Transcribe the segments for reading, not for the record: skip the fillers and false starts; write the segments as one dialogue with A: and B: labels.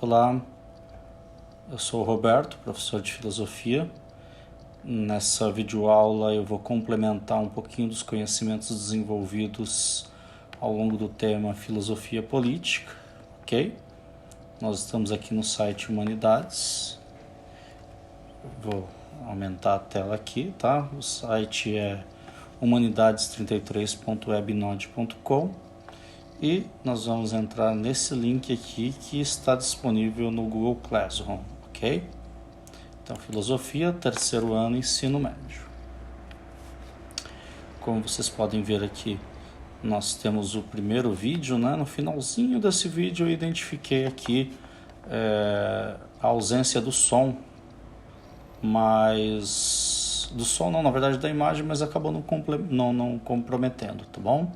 A: Olá, eu sou o Roberto, professor de filosofia. Nessa videoaula eu vou complementar um pouquinho dos conhecimentos desenvolvidos ao longo do tema filosofia política, ok? Nós estamos aqui no site Humanidades. Vou aumentar a tela aqui, tá? O site é humanidades33.webnode.com e nós vamos entrar nesse link aqui que está disponível no Google Classroom, ok? Então, filosofia, terceiro ano, ensino médio. Como vocês podem ver aqui, nós temos o primeiro vídeo, né? No finalzinho desse vídeo eu identifiquei aqui a ausência do som, mas do som não, na verdade da imagem, mas acabou não comprometendo, tá bom?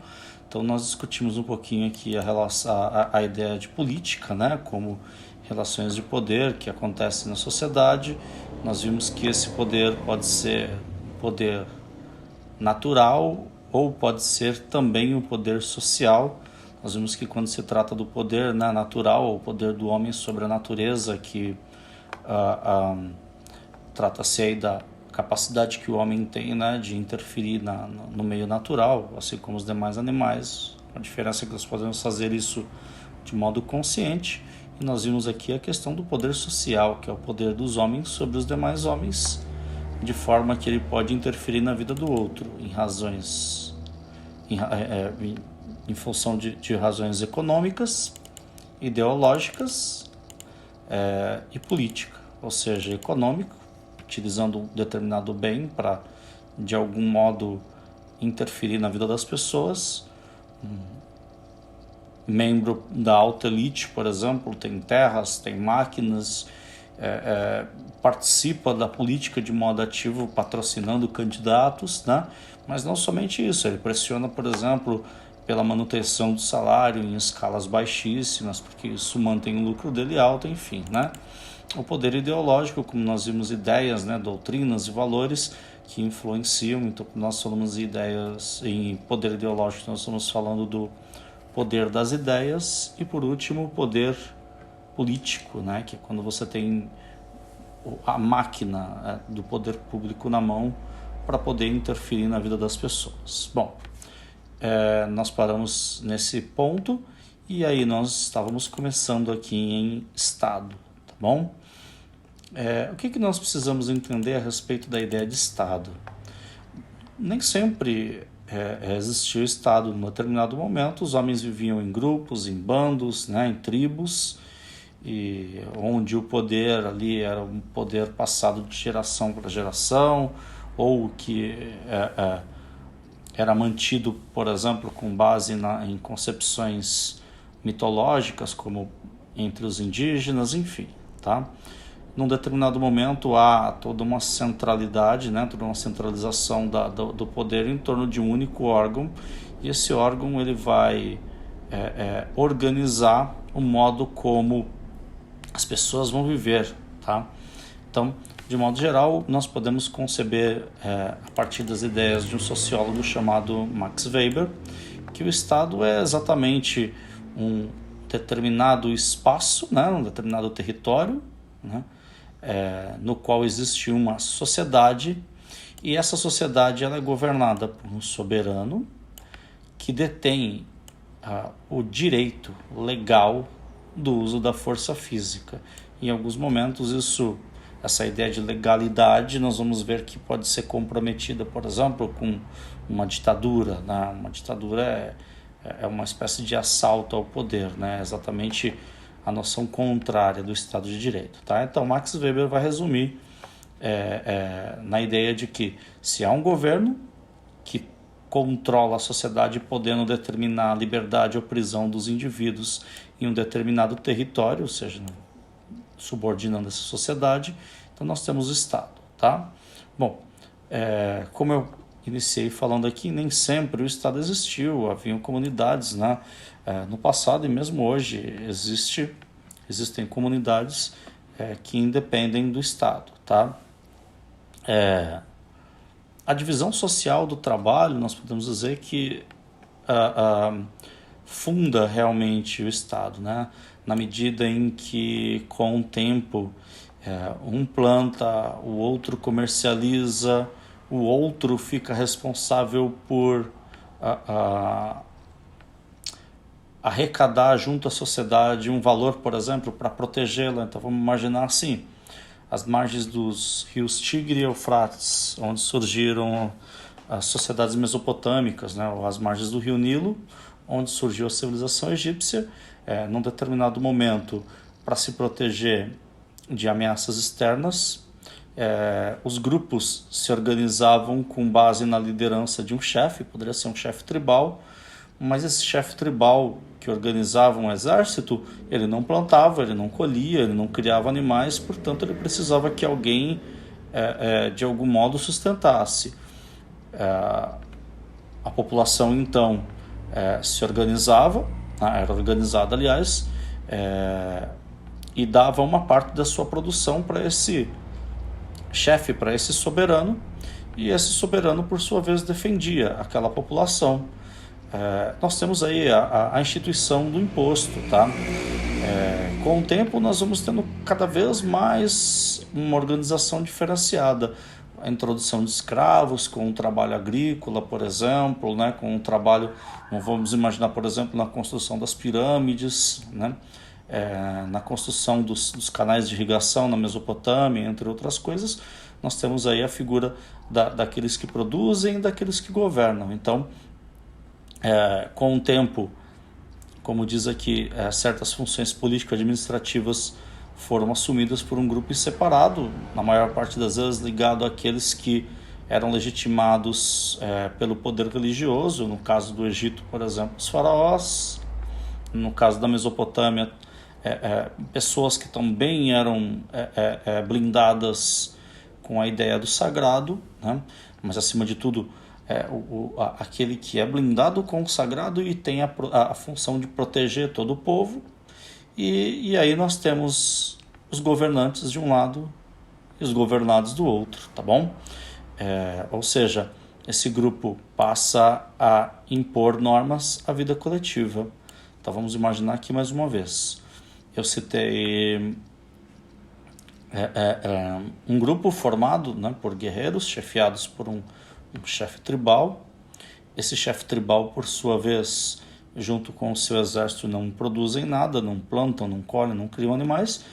A: Então nós discutimos um pouquinho aqui a ideia de política, né? Como relações de poder que acontecem na sociedade. Nós vimos que esse poder pode ser poder natural ou pode ser também o poder social. Nós vimos que quando se trata do poder, né, natural, o poder do homem sobre a natureza, que trata-se aí da capacidade que o homem tem, né, de interferir no meio natural, assim como os demais animais. A diferença é que nós podemos fazer isso de modo consciente. E nós vimos aqui a questão do poder social, que é o poder dos homens sobre os demais homens, de forma que ele pode interferir na vida do outro em função de razões econômicas, ideológicas e política, ou seja, econômico, utilizando um determinado bem para, de algum modo, interferir na vida das pessoas. Membro da alta elite, por exemplo, tem terras, tem máquinas, participa da política de modo ativo, patrocinando candidatos, né? Mas não somente isso, ele pressiona, por exemplo, pela manutenção do salário em escalas baixíssimas, porque isso mantém o lucro dele alto, enfim, né? O poder ideológico, como nós vimos, ideias, né, doutrinas e valores que influenciam. Então, nós falamos de ideias em poder ideológico, nós estamos falando do poder das ideias. E por último, o poder político, né, que é quando você tem a máquina do poder público na mão para poder interferir na vida das pessoas. Bom, nós paramos nesse ponto e aí nós estávamos começando aqui em Estado, tá bom? O que nós precisamos entender a respeito da ideia de Estado? Nem sempre existiu Estado. Em determinado momento, os homens viviam em grupos, em bandos, né, em tribos, e onde o poder ali era um poder passado de geração para geração, ou que era mantido, por exemplo, com base em concepções mitológicas, como entre os indígenas, enfim, tá? Num determinado momento há toda uma centralidade, né, toda uma centralização do poder em torno de um único órgão, e esse órgão ele vai organizar o modo como as pessoas vão viver, tá? Então, de modo geral, nós podemos conceber a partir das ideias de um sociólogo chamado Max Weber, que o Estado é exatamente um determinado espaço, né, um determinado território, né, no qual existe uma sociedade, e essa sociedade ela é governada por um soberano que detém o direito legal do uso da força física. Em alguns momentos essa ideia de legalidade nós vamos ver que pode ser comprometida, por exemplo, com uma ditadura, né? Uma ditadura é uma espécie de assalto ao poder, né? Exatamente a noção contrária do Estado de Direito, tá? Então, Max Weber vai resumir na ideia de que se há um governo que controla a sociedade, podendo determinar a liberdade ou prisão dos indivíduos em um determinado território, ou seja, subordinando essa sociedade, então nós temos o Estado, tá? Bom, como eu iniciei falando aqui, nem sempre o Estado existiu, haviam comunidades, né? No passado e mesmo hoje existem comunidades que independem do Estado, tá? A divisão social do trabalho, nós podemos dizer que funda realmente o Estado, né? na medida em que, com o tempo, um planta, o outro comercializa, o outro fica responsável por arrecadar junto à sociedade um valor, por exemplo, para protegê-la. Então vamos imaginar assim, as margens dos rios Tigre e Eufrates, onde surgiram as sociedades mesopotâmicas, né, ou as margens do rio Nilo, onde surgiu a civilização egípcia, num determinado momento, para se proteger de ameaças externas, os grupos se organizavam com base na liderança de um chefe, poderia ser um chefe tribal, mas esse chefe tribal que organizava um exército, ele não plantava, ele não colhia, ele não criava animais, portanto ele precisava que alguém de algum modo sustentasse. A população então se organizava, era organizada aliás, e dava uma parte da sua produção para esse chefe, para esse soberano, e esse soberano por sua vez defendia aquela população. Nós temos aí a instituição do imposto, tá? Com o tempo nós vamos tendo cada vez mais uma organização diferenciada, a introdução de escravos com o trabalho agrícola, por exemplo, né? Com o trabalho, vamos imaginar, por exemplo, na construção das pirâmides, né? Na construção dos canais de irrigação na Mesopotâmia, entre outras coisas, nós temos aí a figura daqueles que produzem e daqueles que governam. Então, com o tempo, como diz aqui, certas funções político-administrativas foram assumidas por um grupo separado, na maior parte das vezes ligado àqueles que eram legitimados pelo poder religioso, no caso do Egito, por exemplo, os faraós, no caso da Mesopotâmia, pessoas que também eram blindadas com a ideia do sagrado, né? Mas acima de tudo, aquele que é blindado com o sagrado e tem a função de proteger todo o povo. E aí nós temos os governantes de um lado e os governados do outro, tá bom? Ou seja, esse grupo passa a impor normas à vida coletiva. Então vamos imaginar aqui mais uma vez. Eu citei um grupo formado, né, por guerreiros, chefiados por um chefe tribal. Esse chefe tribal, por sua vez, junto com o seu exército, não produzem nada, não plantam, não colhem, não criam animais.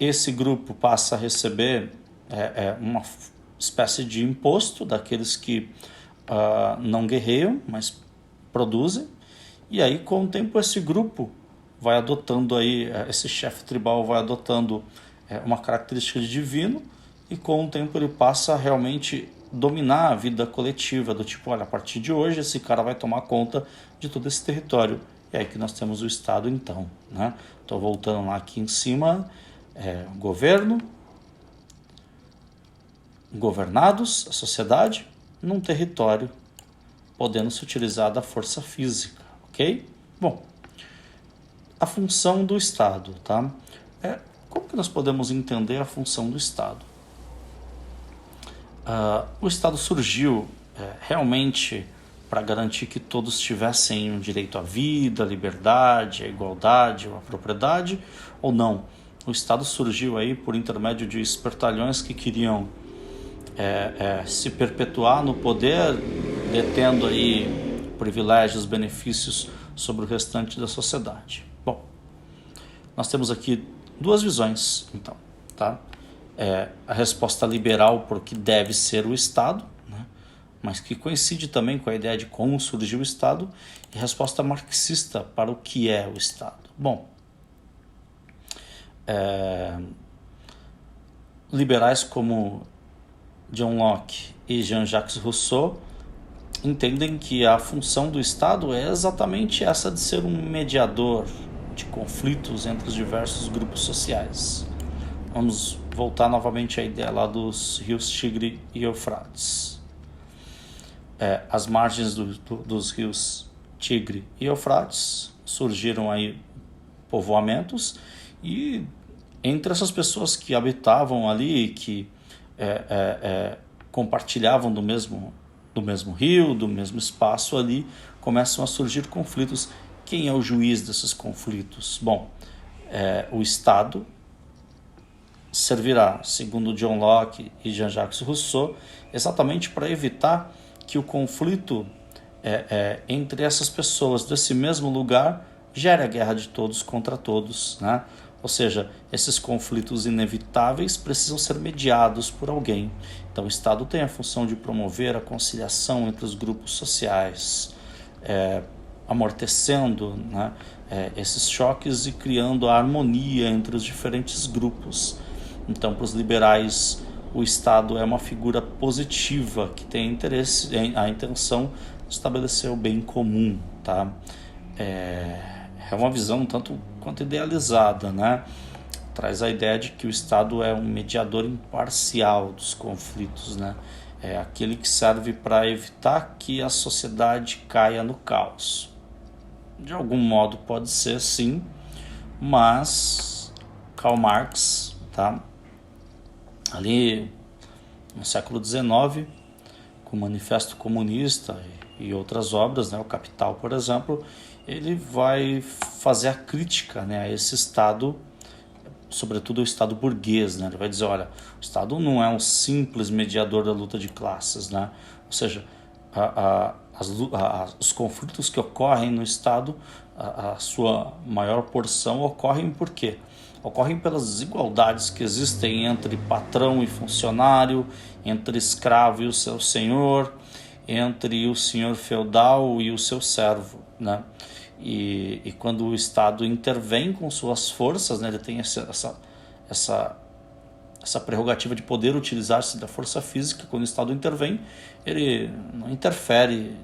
A: Esse grupo passa a receber uma espécie de imposto daqueles que não guerreiam, mas produzem. E aí, com o tempo, esse grupo vai adotando aí, esse chefe tribal vai adotando uma característica de divino, e com o tempo ele passa a realmente dominar a vida coletiva, do tipo, olha, a partir de hoje esse cara vai tomar conta de todo esse território. E aí que nós temos o Estado então, né? Estou voltando lá aqui em cima, governo, governados, a sociedade, num território, podendo se utilizar da força física, ok? Bom, a função do Estado, tá? Como que nós podemos entender a função do Estado? O Estado surgiu realmente para garantir que todos tivessem o direito à vida, à liberdade, à igualdade, à propriedade, ou não? O Estado surgiu aí por intermédio de espertalhões que queriam se perpetuar no poder, detendo aí privilégios, benefícios sobre o restante da sociedade. Bom, nós temos aqui duas visões, então, tá? A resposta liberal por que deve ser o Estado, né? Mas que coincide também com a ideia de como surgiu o Estado, e a resposta marxista para o que é o Estado. Bom, liberais como John Locke e Jean-Jacques Rousseau entendem que a função do Estado é exatamente essa de ser um mediador de conflitos entre os diversos grupos sociais. Vamos voltar novamente à ideia lá dos rios Tigre e Eufrates. As margens dos rios Tigre e Eufrates surgiram aí povoamentos, e entre essas pessoas que habitavam ali, que compartilhavam do mesmo rio, do mesmo espaço ali, começam a surgir conflitos. Quem é o juiz desses conflitos? Bom, O Estado servirá, segundo John Locke e Jean-Jacques Rousseau, exatamente para evitar que o conflito entre essas pessoas desse mesmo lugar gere a guerra de todos contra todos, né? Ou seja, esses conflitos inevitáveis precisam ser mediados por alguém. Então o Estado tem a função de promover a conciliação entre os grupos sociais, amortecendo, né, esses choques e criando a harmonia entre os diferentes grupos. Então, para os liberais, o Estado é uma figura positiva que tem a intenção de estabelecer o bem comum, tá? É uma visão um tanto quanto idealizada, né? Traz a ideia de que o Estado é um mediador imparcial dos conflitos, né? É aquele que serve para evitar que a sociedade caia no caos. De algum modo pode ser, sim, mas Karl Marx, tá? Ali no século XIX, com o Manifesto Comunista e outras obras, né, o Capital, por exemplo, ele vai fazer a crítica, né, a esse Estado, sobretudo o Estado burguês, né? Ele vai dizer, olha, o Estado não é um simples mediador da luta de classes, né? Ou seja, os conflitos que ocorrem no Estado, a sua maior porção ocorrem por quê? Ocorrem pelas desigualdades que existem entre patrão e funcionário, entre escravo e o seu senhor, entre o senhor feudal e o seu servo, né? E quando o Estado intervém com suas forças, né, ele tem essa prerrogativa de poder utilizar-se da força física. Quando o Estado intervém, ele não interfere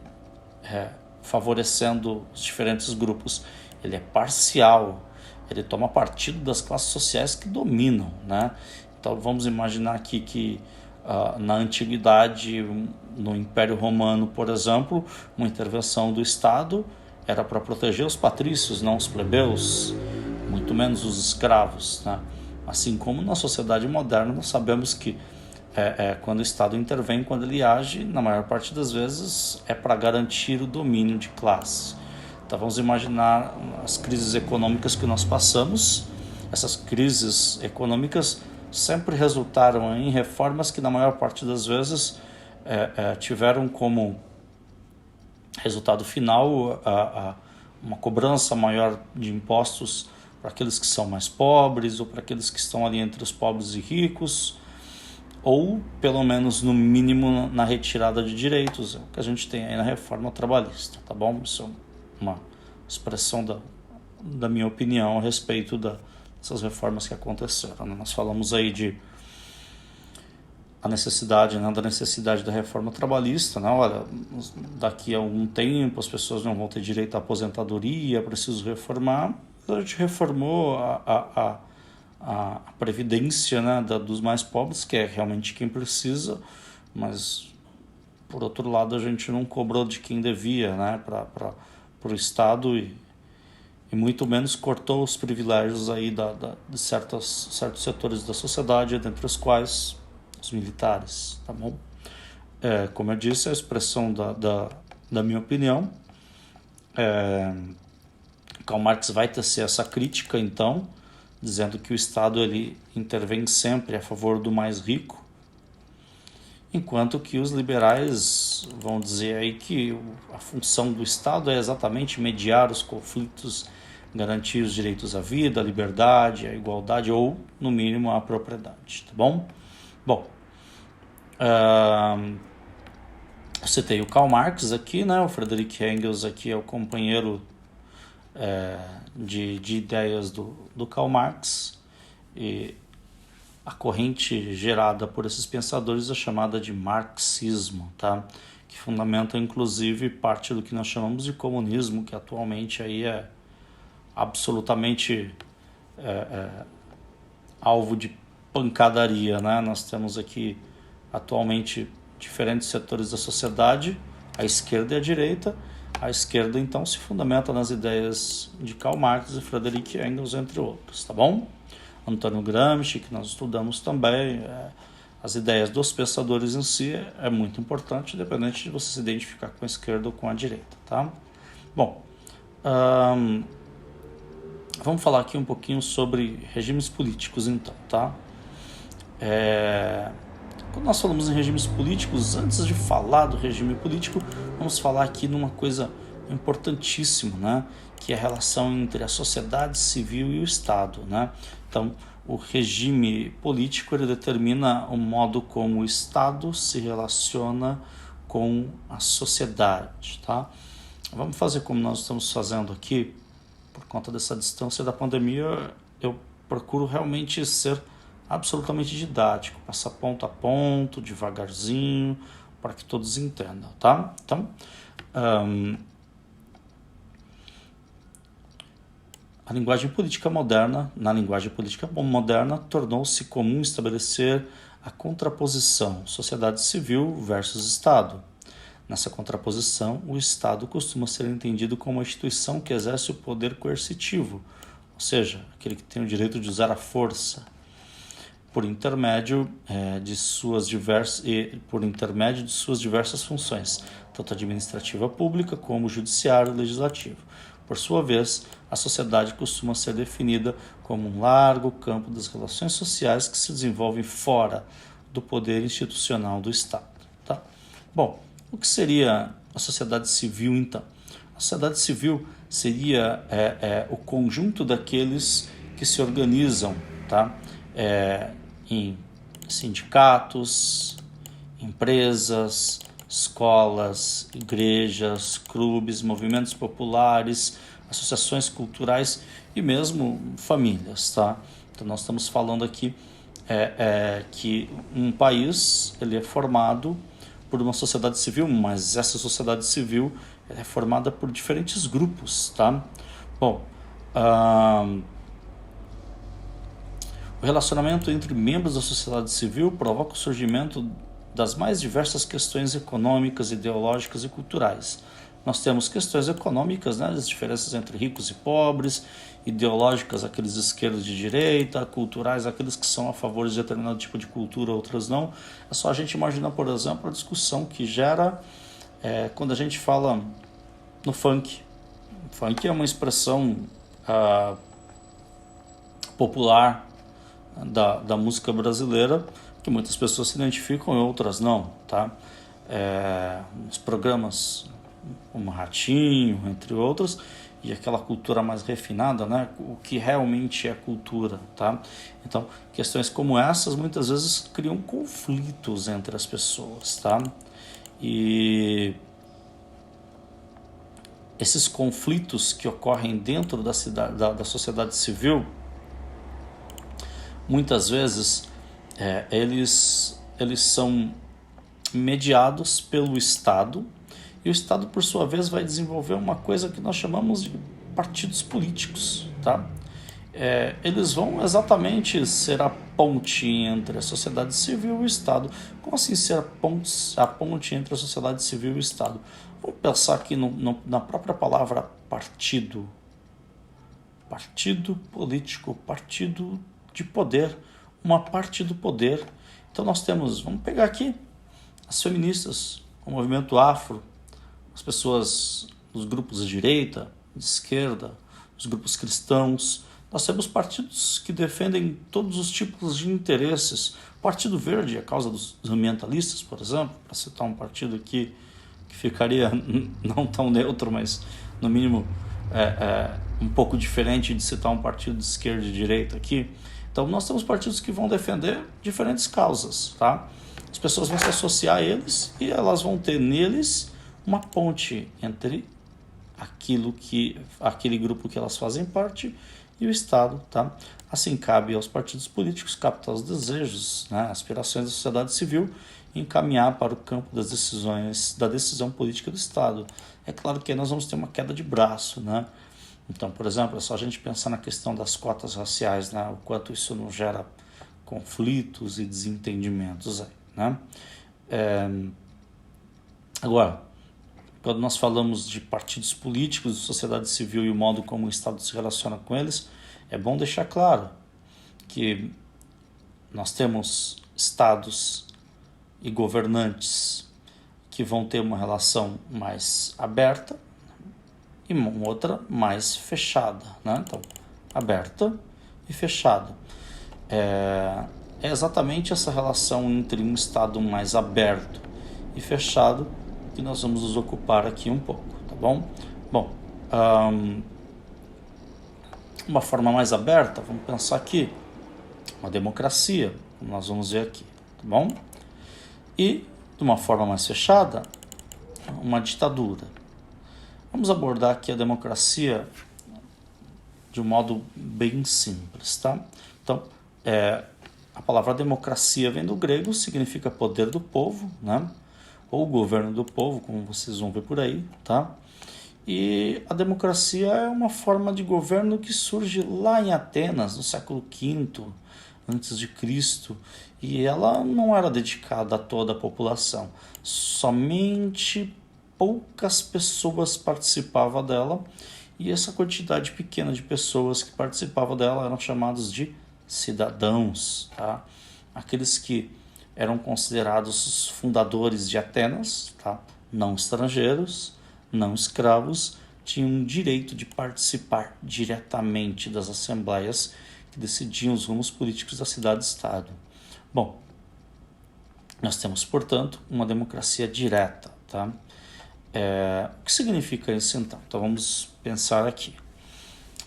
A: favorecendo os diferentes grupos, ele é parcial, ele toma partido das classes sociais que dominam, né? Então vamos imaginar aqui que na antiguidade, no Império Romano, por exemplo, uma intervenção do Estado era para proteger os patrícios, não os plebeus, muito menos os escravos, né? Assim como na sociedade moderna nós sabemos que quando o Estado intervém, quando ele age, na maior parte das vezes é para garantir o domínio de classe. Então vamos imaginar as crises econômicas que nós passamos. Essas crises econômicas sempre resultaram em reformas que na maior parte das vezes tiveram como resultado final uma cobrança maior de impostos para aqueles que são mais pobres ou para aqueles que estão ali entre os pobres e ricos, ou pelo menos no mínimo na retirada de direitos, é o que a gente tem aí na reforma trabalhista, tá bom? Isso é uma expressão da minha opinião a respeito dessas reformas que aconteceram, né? Nós falamos aí da necessidade da reforma trabalhista, né? Olha, daqui a algum tempo as pessoas não vão ter direito à aposentadoria, preciso reformar. A gente reformou a previdência, né, dos mais pobres, que é realmente quem precisa, mas por outro lado a gente não cobrou de quem devia, né, para o Estado e muito menos cortou os privilégios aí de certos setores da sociedade, dentre os quais os militares, tá bom? Como eu disse, a expressão da minha opinião. Karl Marx vai tecer essa crítica, então, dizendo que o Estado ele intervém sempre a favor do mais rico, enquanto que os liberais vão dizer aí que a função do Estado é exatamente mediar os conflitos, garantir os direitos à vida, à liberdade, à igualdade ou, no mínimo, à propriedade, tá bom? Bom, eu citei o Karl Marx aqui, né? O Friedrich Engels aqui é o companheiro de ideias do Karl Marx, e a corrente gerada por esses pensadores é chamada de marxismo, tá? Que fundamenta inclusive parte do que nós chamamos de comunismo, que atualmente aí é absolutamente alvo de pancadaria, né? Nós temos aqui atualmente diferentes setores da sociedade, a esquerda e a direita. A esquerda, então, se fundamenta nas ideias de Karl Marx e Friedrich Engels, entre outros, tá bom? Antônio Gramsci, que nós estudamos também, as ideias dos pensadores em si é muito importante, independente de você se identificar com a esquerda ou com a direita, tá? Bom, Vamos falar aqui um pouquinho sobre regimes políticos, então, tá? Quando nós falamos em regimes políticos, antes de falar do regime político, vamos falar aqui numa coisa importantíssima, né? Que é a relação entre a sociedade civil e o Estado, né? Então, o regime político ele determina o modo como o Estado se relaciona com a sociedade, tá? Vamos fazer como nós estamos fazendo aqui, por conta dessa distância da pandemia, eu procuro realmente ser absolutamente didático, passar ponto a ponto, devagarzinho, para que todos entendam, tá? Então, na linguagem política moderna, tornou-se comum estabelecer a contraposição sociedade civil versus Estado. Nessa contraposição, o Estado costuma ser entendido como uma instituição que exerce o poder coercitivo, ou seja, aquele que tem o direito de usar a força, por intermédio de suas diversas funções, tanto administrativa pública como judiciário e legislativo. Por sua vez, a sociedade costuma ser definida como um largo campo das relações sociais que se desenvolvem fora do poder institucional do Estado. Tá? Bom, o que seria a sociedade civil, então? A sociedade civil seria o conjunto daqueles que se organizam, tá? Em sindicatos, empresas, escolas, igrejas, clubes, movimentos populares, associações culturais e mesmo famílias, tá? Então nós estamos falando aqui que um país ele é formado por uma sociedade civil, mas essa sociedade civil é formada por diferentes grupos, tá? Bom, o relacionamento entre membros da sociedade civil provoca o surgimento das mais diversas questões econômicas, ideológicas e culturais. Nós temos questões econômicas, né, as diferenças entre ricos e pobres, ideológicas, aqueles de esquerda e de direita, culturais, aqueles que são a favor de determinado tipo de cultura, outras não. É só a gente imaginar, por exemplo, a discussão que gera quando a gente fala no funk. O funk é uma expressão popular da música brasileira, que muitas pessoas se identificam e outras não, tá? Os programas como Ratinho, entre outros, e aquela cultura mais refinada, né? O que realmente é cultura, tá? Então, questões como essas muitas vezes criam conflitos entre as pessoas, tá? E esses conflitos que ocorrem dentro da sociedade civil, muitas vezes eles são mediados pelo Estado, e o Estado, por sua vez, vai desenvolver uma coisa que nós chamamos de partidos políticos, tá? Eles vão exatamente ser a ponte entre a sociedade civil e o Estado. Como assim ser a ponte entre a sociedade civil e o Estado? Vamos pensar aqui na própria palavra partido. Partido político, partido de poder, uma parte do poder. Então nós temos, vamos pegar aqui, as feministas, o movimento afro, as pessoas dos grupos de direita, de esquerda, os grupos cristãos. Nós temos partidos que defendem todos os tipos de interesses. O Partido Verde, a causa dos ambientalistas, por exemplo, para citar um partido aqui que ficaria não tão neutro, mas no mínimo um pouco diferente de citar um partido de esquerda e direita aqui. Então nós temos partidos que vão defender diferentes causas, tá? As pessoas vão se associar a eles e elas vão ter neles uma ponte entre aquele grupo que elas fazem parte e o Estado, tá? Assim cabe aos partidos políticos captar os desejos, né, aspirações da sociedade civil e encaminhar para o campo das decisões, da decisão política do Estado. É claro que aí nós vamos ter uma queda de braço, né? Então, por exemplo, é só a gente pensar na questão das cotas raciais, né? O quanto isso não gera conflitos e desentendimentos aí, né? Agora, quando nós falamos de partidos políticos, de sociedade civil e o modo como o Estado se relaciona com eles, é bom deixar claro que nós temos estados e governantes que vão ter uma relação mais aberta e uma outra mais fechada, né? Então, aberta e fechada. É exatamente essa relação entre um Estado mais aberto e fechado que nós vamos nos ocupar aqui um pouco, tá bom? Bom, uma forma mais aberta, vamos pensar aqui, uma democracia, como nós vamos ver aqui, tá bom? E, de uma forma mais fechada, uma ditadura. Vamos abordar aqui a democracia de um modo bem simples, tá? Então, a palavra democracia vem do grego, significa poder do povo, né? Ou governo do povo, como vocês vão ver por aí, tá? E a democracia é uma forma de governo que surge lá em Atenas, no século V antes de Cristo, e ela não era dedicada a toda a população. Somente poucas pessoas participavam dela, e essa quantidade pequena de pessoas que participavam dela eram chamados de cidadãos, tá? Aqueles que eram considerados os fundadores de Atenas, tá? Não estrangeiros, não escravos, tinham o direito de participar diretamente das assembleias que decidiam os rumos políticos da cidade-estado. Bom, nós temos, portanto, uma democracia direta, tá? O que significa isso então? Então vamos pensar aqui.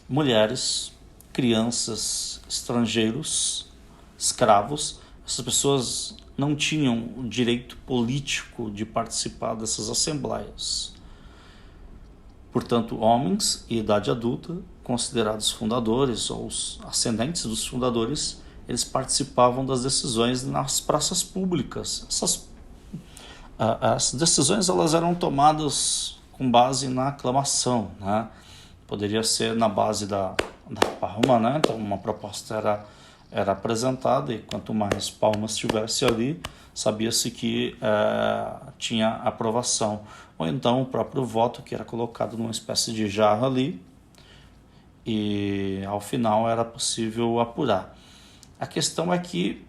A: Mulheres, crianças, estrangeiros, escravos, essas pessoas não tinham o direito político de participar dessas assembleias. Portanto, homens em idade adulta, considerados fundadores ou os ascendentes dos fundadores, eles participavam das decisões nas praças públicas. As decisões elas eram tomadas com base na aclamação, né? Poderia ser na base da palma, né? Então uma proposta era apresentada e quanto mais palmas tivesse ali, sabia-se que tinha aprovação. Ou então o próprio voto que era colocado numa espécie de jarra ali e ao final era possível apurar. A questão é que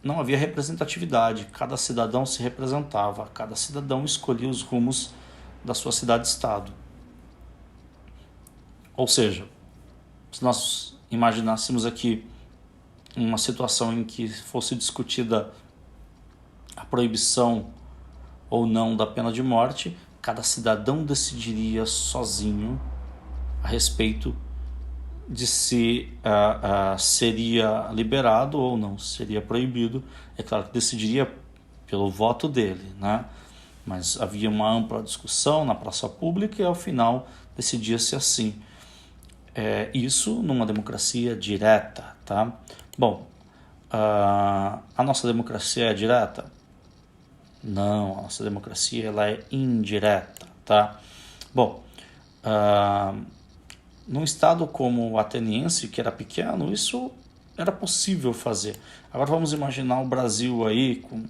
A: não havia representatividade, cada cidadão se representava, cada cidadão escolhia os rumos da sua cidade-estado. Ou seja, se nós imaginássemos aqui uma situação em que fosse discutida a proibição ou não da pena de morte, cada cidadão decidiria sozinho a respeito de se seria liberado ou não, seria proibido. É claro que decidiria pelo voto dele, né? Mas havia uma ampla discussão na praça pública e ao final decidia-se assim. Isso numa democracia direta, tá? Bom, a nossa democracia é direta? Não, a nossa democracia ela é indireta, tá? Bom, num estado como o ateniense, que era pequeno, isso era possível fazer. Agora vamos imaginar o Brasil aí com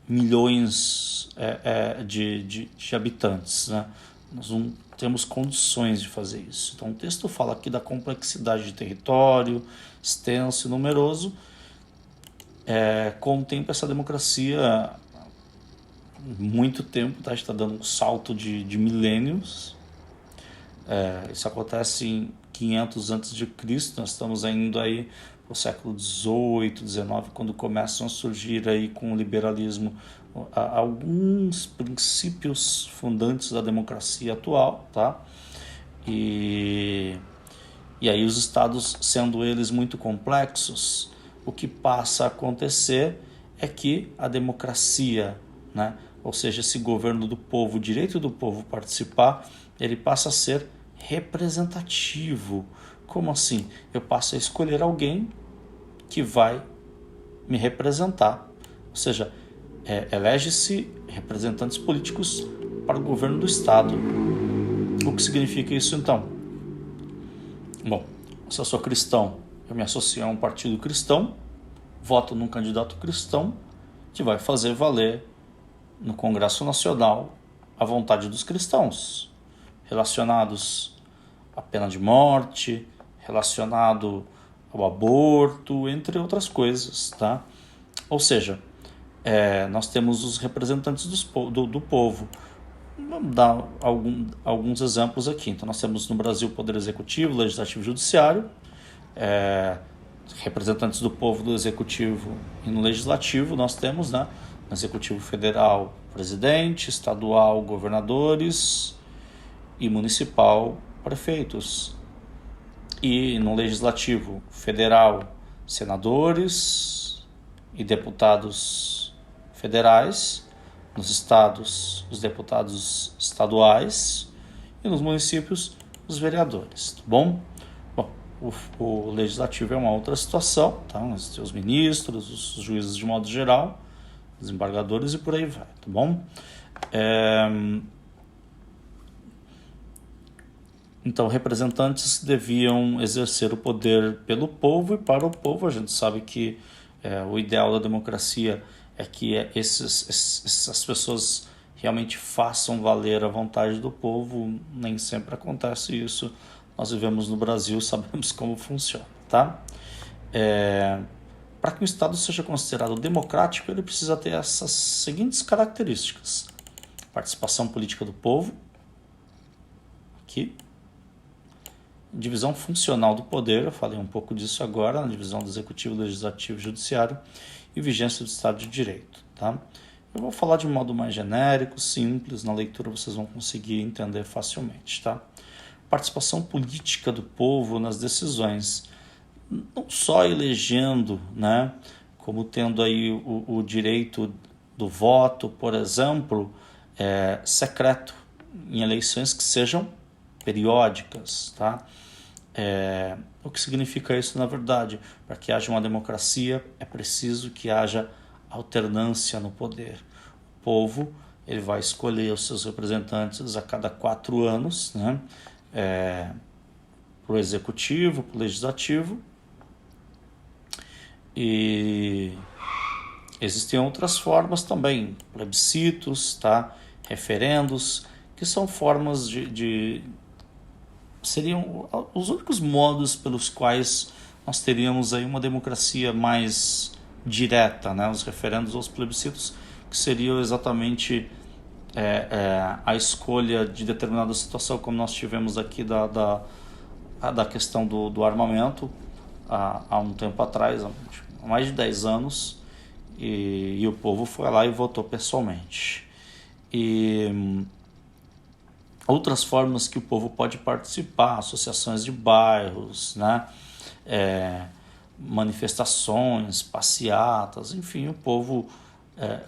A: milhões de habitantes, né? Nós não temos condições de fazer isso. Então o texto fala aqui da complexidade de território, extenso e numeroso. Com o tempo essa democracia, muito tempo, tá? Está dando um salto de milênios. Isso acontece em 500 a.C., nós estamos indo aí para o século XVIII, XIX, quando começam a surgir aí com o liberalismo alguns princípios fundantes da democracia atual, tá? E aí os estados, sendo eles muito complexos, o que passa a acontecer é que a democracia, né? Ou seja, esse governo do povo, o direito do povo participar, ele passa a ser representativo. Como assim? Eu passo a escolher alguém que vai me representar. Ou seja, elege-se representantes políticos para o governo do Estado. O que significa isso então? Bom, se eu sou cristão, eu me associo a um partido cristão, voto num candidato cristão que vai fazer valer no Congresso Nacional a vontade dos cristãos, relacionados à pena de morte, relacionado ao aborto, entre outras coisas, tá? Ou seja, nós temos os representantes do povo. Vamos dar alguns exemplos aqui. Então, nós temos no Brasil o Poder Executivo, Legislativo e Judiciário, representantes do povo do Executivo e no Legislativo. Nós temos, né, no Executivo Federal, presidente, estadual, governadores e municipal, prefeitos. E no Legislativo Federal, senadores e deputados federais, nos estados, os deputados estaduais e nos municípios, os vereadores, tá bom? Bom, o legislativo é uma outra situação, tá? Os ministros, os juízes de modo geral, desembargadores e por aí vai, tá bom? Então, representantes deviam exercer o poder pelo povo e para o povo. A gente sabe que o ideal da democracia é que essas pessoas realmente façam valer a vontade do povo. Nem sempre acontece isso. Nós vivemos no Brasil, sabemos como funciona, tá? Para que o Estado seja considerado democrático, ele precisa ter essas seguintes características: participação política do povo, aqui, divisão funcional do poder, eu falei um pouco disso agora, na divisão do Executivo, Legislativo e Judiciário, e vigência do Estado de Direito, tá? Eu vou falar de um modo mais genérico, simples, na leitura vocês vão conseguir entender facilmente, tá? Participação política do povo nas decisões, não só elegendo, né, como tendo aí o direito do voto, por exemplo, secreto, em eleições que sejam periódicas, tá? O que significa isso na verdade? Para que haja uma democracia é preciso que haja alternância no poder. O povo ele vai escolher os seus representantes a cada 4 anos, né? Para o executivo, para o legislativo, e existem outras formas também, plebiscitos, tá? Referendos, que são formas seriam os únicos modos pelos quais nós teríamos aí uma democracia mais direta, né? Os referendos ou os plebiscitos, que seriam exatamente a escolha de determinada situação, como nós tivemos aqui da questão do armamento há um tempo atrás, há mais de 10 anos, e o povo foi lá e votou pessoalmente. E outras formas que o povo pode participar, associações de bairros, né? Manifestações, passeatas, enfim, o povo,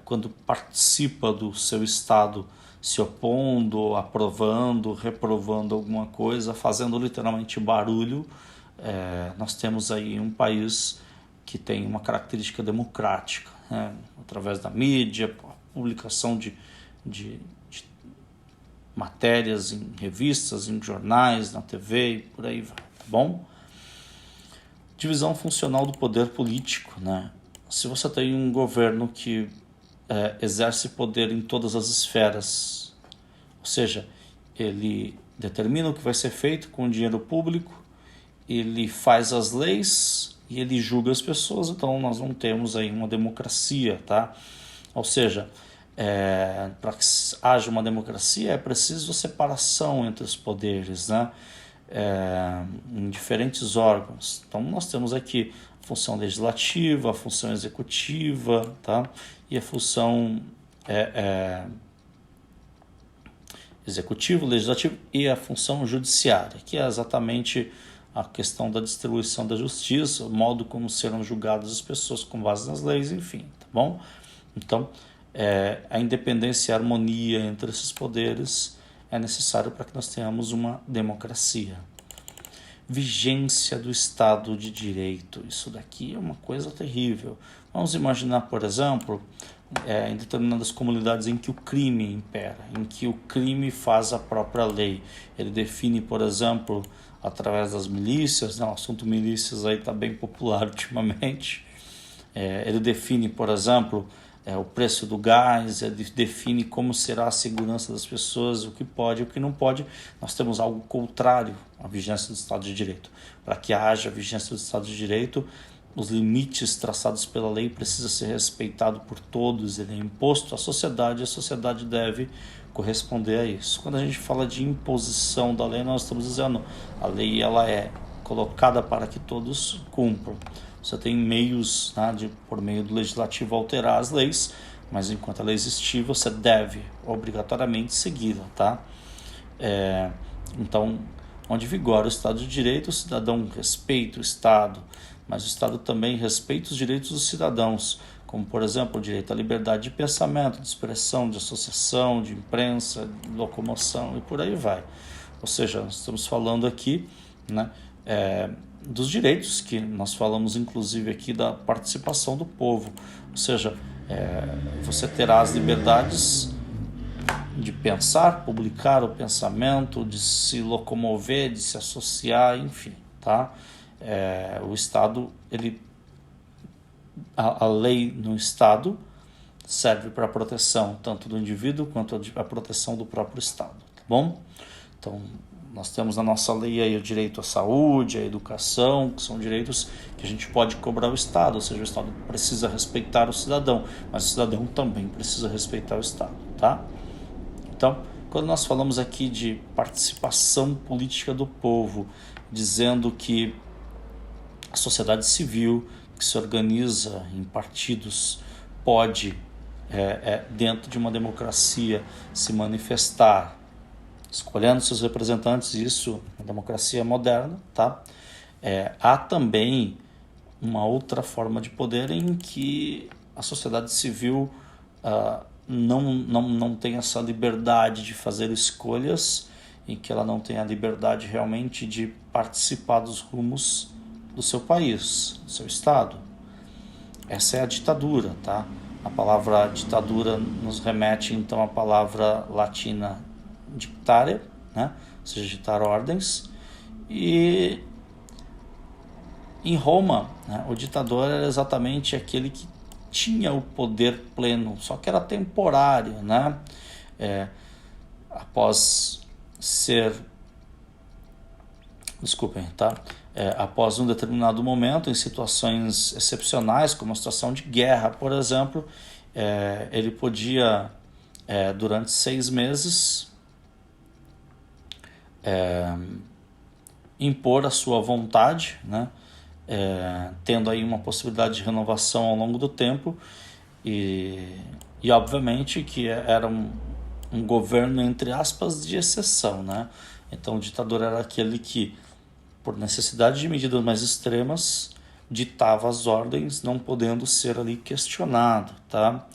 A: quando participa do seu estado, se opondo, aprovando, reprovando alguma coisa, fazendo literalmente barulho, nós temos aí um país que tem uma característica democrática, né? Através da mídia, publicação de matérias em revistas, em jornais, na TV e por aí vai, tá bom? Divisão funcional do poder político, né? Se você tem um governo que exerce poder em todas as esferas, ou seja, ele determina o que vai ser feito com o dinheiro público, ele faz as leis e ele julga as pessoas, então nós não temos aí uma democracia, tá? Ou seja, para que haja uma democracia é preciso separação entre os poderes, né? Em diferentes órgãos. Então nós temos aqui a função legislativa, a função executiva, tá? E a função executivo, legislativo e a função judiciária, que é exatamente a questão da distribuição da justiça, o modo como serão julgadas as pessoas com base nas leis, enfim, tá bom? Então, a independência e a harmonia entre esses poderes é necessário para que nós tenhamos uma democracia. Vigência do Estado de Direito, isso daqui é uma coisa terrível. Vamos imaginar, por exemplo, em determinadas comunidades em que o crime impera, em que o crime faz a própria lei. Ele define, por exemplo, através das milícias, né? O assunto milícias aí está bem popular ultimamente. Ele define, por exemplo, o preço do gás, ele define como será a segurança das pessoas, o que pode e o que não pode. Nós temos algo contrário à vigência do Estado de Direito. Para que haja vigência do Estado de Direito, os limites traçados pela lei precisam ser respeitados por todos, ele é imposto à sociedade, a sociedade deve corresponder a isso. Quando a gente fala de imposição da lei, nós estamos dizendo a lei ela é colocada para que todos cumpram. Você tem meios, né, de, por meio do legislativo, alterar as leis, mas enquanto ela existir, você deve obrigatoriamente segui-la, tá? Então, onde vigora o Estado de Direito, o cidadão respeita o Estado, mas o Estado também respeita os direitos dos cidadãos, como, por exemplo, o direito à liberdade de pensamento, de expressão, de associação, de imprensa, de locomoção e por aí vai. Ou seja, nós estamos falando aqui, né, dos direitos que nós falamos, inclusive, aqui da participação do povo. Ou seja, você terá as liberdades de pensar, publicar o pensamento, de se locomover, de se associar, enfim, tá? O Estado, a lei no Estado serve para a proteção tanto do indivíduo quanto a proteção do próprio Estado, tá bom? Então, nós temos na nossa lei aí o direito à saúde, à educação, que são direitos que a gente pode cobrar o Estado, ou seja, o Estado precisa respeitar o cidadão, mas o cidadão também precisa respeitar o Estado, tá? Então, quando nós falamos aqui de participação política do povo, dizendo que a sociedade civil, que se organiza em partidos, pode, dentro de uma democracia, se manifestar, escolhendo seus representantes, isso na democracia moderna, tá? Há também uma outra forma de poder em que a sociedade civil não tem essa liberdade de fazer escolhas, em que ela não tem a liberdade realmente de participar dos rumos do seu país, do seu estado. Essa é a ditadura, tá? A palavra ditadura nos remete então à palavra latina dictare, né? Ou seja, ditar ordens. E em Roma, né, o ditador era exatamente aquele que tinha o poder pleno, só que era temporário, né? Após um determinado momento, em situações excepcionais, como a situação de guerra, por exemplo, ele podia, durante 6 meses, impor a sua vontade, né? Tendo aí uma possibilidade de renovação ao longo do tempo e obviamente que era um governo, entre aspas, de exceção, né? Então o ditador era aquele que, por necessidade de medidas mais extremas, ditava as ordens, não podendo ser ali questionado, tá?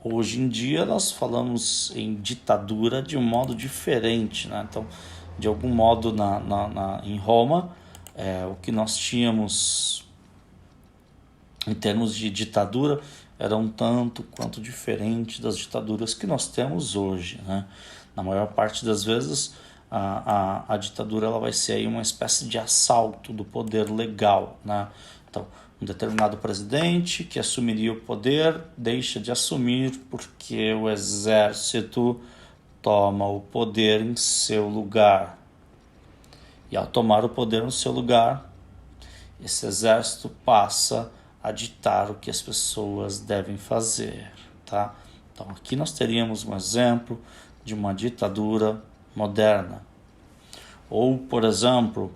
A: Hoje em dia nós falamos em ditadura de um modo diferente, né? Então, de algum modo em Roma, o que nós tínhamos em termos de ditadura era um tanto quanto diferente das ditaduras que nós temos hoje, né? Na maior parte das vezes, a ditadura ela vai ser aí uma espécie de assalto do poder legal, né? Então, um determinado presidente que assumiria o poder deixa de assumir porque o exército toma o poder em seu lugar. E ao tomar o poder no seu lugar, esse exército passa a ditar o que as pessoas devem fazer, tá? Então aqui nós teríamos um exemplo de uma ditadura moderna. Ou, por exemplo,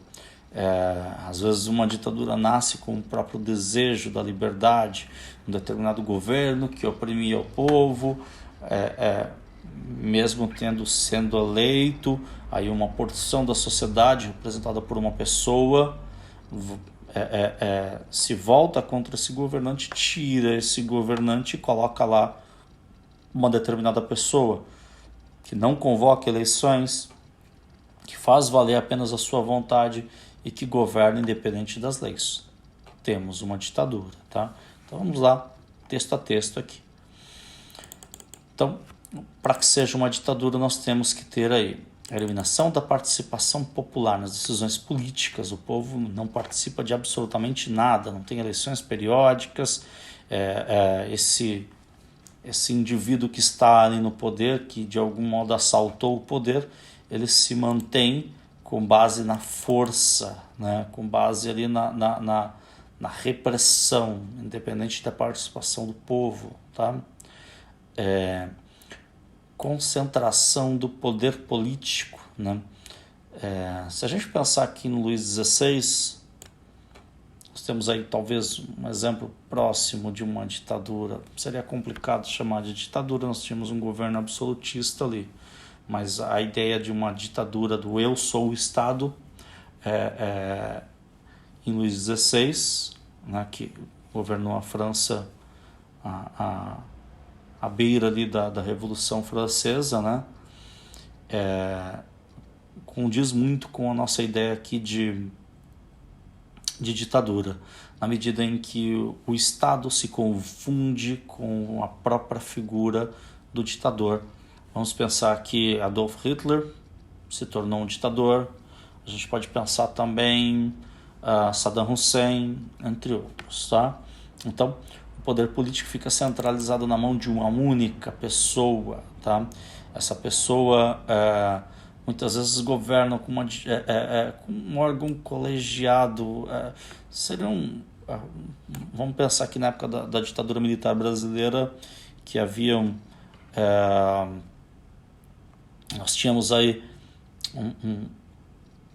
A: às vezes uma ditadura nasce com o próprio desejo da liberdade, um determinado governo que oprimia o povo, mesmo sendo eleito, aí uma porção da sociedade representada por uma pessoa se volta contra esse governante, tira esse governante e coloca lá uma determinada pessoa que não convoca eleições, que faz valer apenas a sua vontade e que governa independente das leis. Temos uma ditadura, tá? Então vamos lá, texto a texto aqui. Então, para que seja uma ditadura, nós temos que ter aí a eliminação da participação popular nas decisões políticas. O povo não participa de absolutamente nada, não tem eleições periódicas. Esse indivíduo que está ali no poder, que de algum modo assaltou o poder, ele se mantém com base na força, né? Com base ali na repressão, independente da participação do povo, tá? concentração do poder político, né? Se a gente pensar aqui no Luís XVI, nós temos aí talvez um exemplo próximo de uma ditadura. Seria complicado chamar de ditadura, nós tínhamos um governo absolutista ali, mas a ideia de uma ditadura do eu sou o Estado em Luís XVI, né, que governou a França à beira ali da Revolução Francesa, né, condiz muito com a nossa ideia aqui de ditadura, na medida em que o Estado se confunde com a própria figura do ditador. Vamos pensar que Adolf Hitler se tornou um ditador, a gente pode pensar também Saddam Hussein, entre outros, tá? Então, o poder político fica centralizado na mão de uma única pessoa, tá? Essa pessoa muitas vezes governa com um órgão colegiado. Vamos pensar que na época da ditadura militar brasileira, que haviam nós tínhamos aí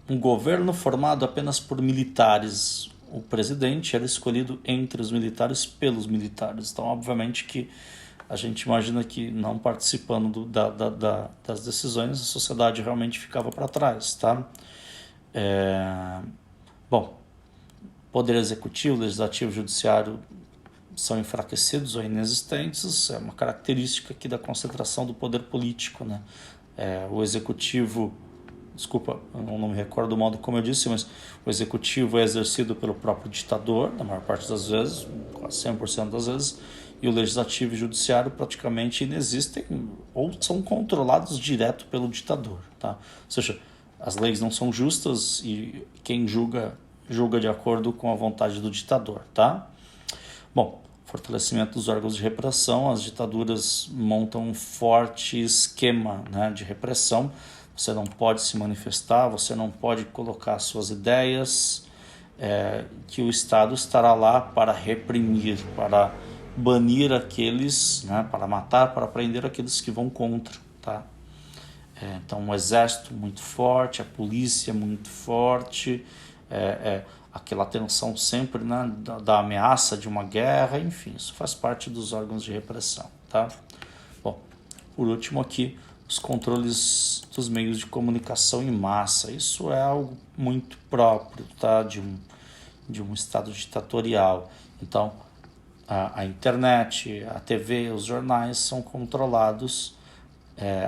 A: um governo formado apenas por militares. O presidente era escolhido entre os militares pelos militares. Então, obviamente que a gente imagina que não participando das decisões, a sociedade realmente ficava para trás, tá? Bom, poder executivo, legislativo, judiciário são enfraquecidos ou inexistentes. É uma característica aqui da concentração do poder político, né? O executivo, desculpa, eu não me recordo do modo como eu disse, mas o executivo é exercido pelo próprio ditador, na maior parte das vezes, quase 100% das vezes, e o legislativo e o judiciário praticamente inexistem ou são controlados direto pelo ditador, tá? Ou seja, as leis não são justas e quem julga de acordo com a vontade do ditador, tá? Bom, fortalecimento dos órgãos de repressão. As ditaduras montam um forte esquema, né, de repressão. Você não pode se manifestar, você não pode colocar suas ideias, que o Estado estará lá para reprimir, para banir aqueles, né, para matar, para prender aqueles que vão contra, tá? Então, um exército muito forte, a polícia muito forte, aquela tensão sempre, né, da ameaça de uma guerra, enfim, isso faz parte dos órgãos de repressão, tá? Bom, por último aqui, os controles dos meios de comunicação em massa. Isso é algo muito próprio, tá, de um Estado ditatorial. Então, a internet, a TV, os jornais são controlados,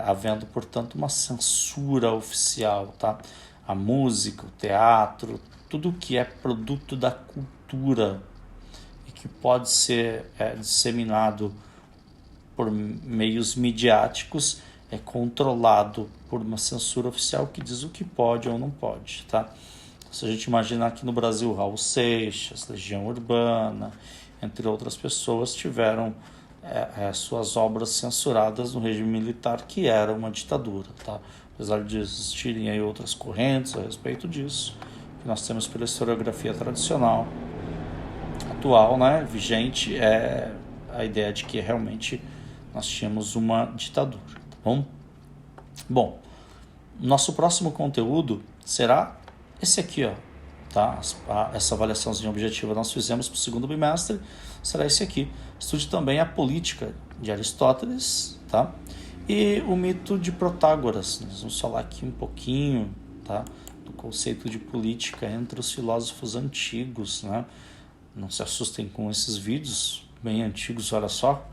A: havendo, portanto, uma censura oficial, tá? A música, o teatro, tudo que é produto da cultura e que pode ser disseminado por meios midiáticos é controlado por uma censura oficial que diz o que pode ou não pode, tá? Se a gente imaginar aqui no Brasil, Raul Seixas, Legião Urbana, entre outras pessoas, tiveram suas obras censuradas no regime militar, que era uma ditadura, tá? Apesar de existirem aí outras correntes a respeito disso, que nós temos pela historiografia tradicional atual, né, vigente, é a ideia de que realmente nós tínhamos uma ditadura, tá bom? Bom, nosso próximo conteúdo será esse aqui, ó, tá? Essa avaliaçãozinha objetiva nós fizemos para o segundo bimestre, será esse aqui. Estude também a política de Aristóteles, tá? E o mito de Protágoras. Nós vamos falar aqui um pouquinho, tá, do conceito de política entre os filósofos antigos, né? Não se assustem com esses vídeos bem antigos, olha só.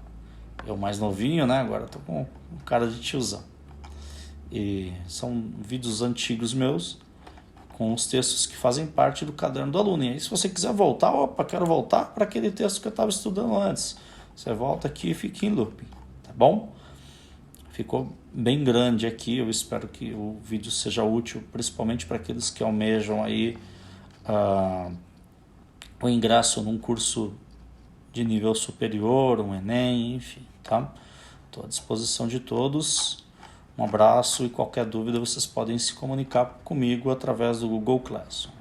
A: Eu mais novinho, né? Agora estou com cara de tiozão. E são vídeos antigos meus, com os textos que fazem parte do caderno do aluno. E aí, se você quiser voltar, quero voltar para aquele texto que eu estava estudando antes. Você volta aqui e fica em looping, tá bom? Ficou bem grande aqui, eu espero que o vídeo seja útil, principalmente para aqueles que almejam aí o ingresso num curso de nível superior, um Enem, enfim, tá? Estou à disposição de todos. Um abraço e qualquer dúvida vocês podem se comunicar comigo através do Google Classroom.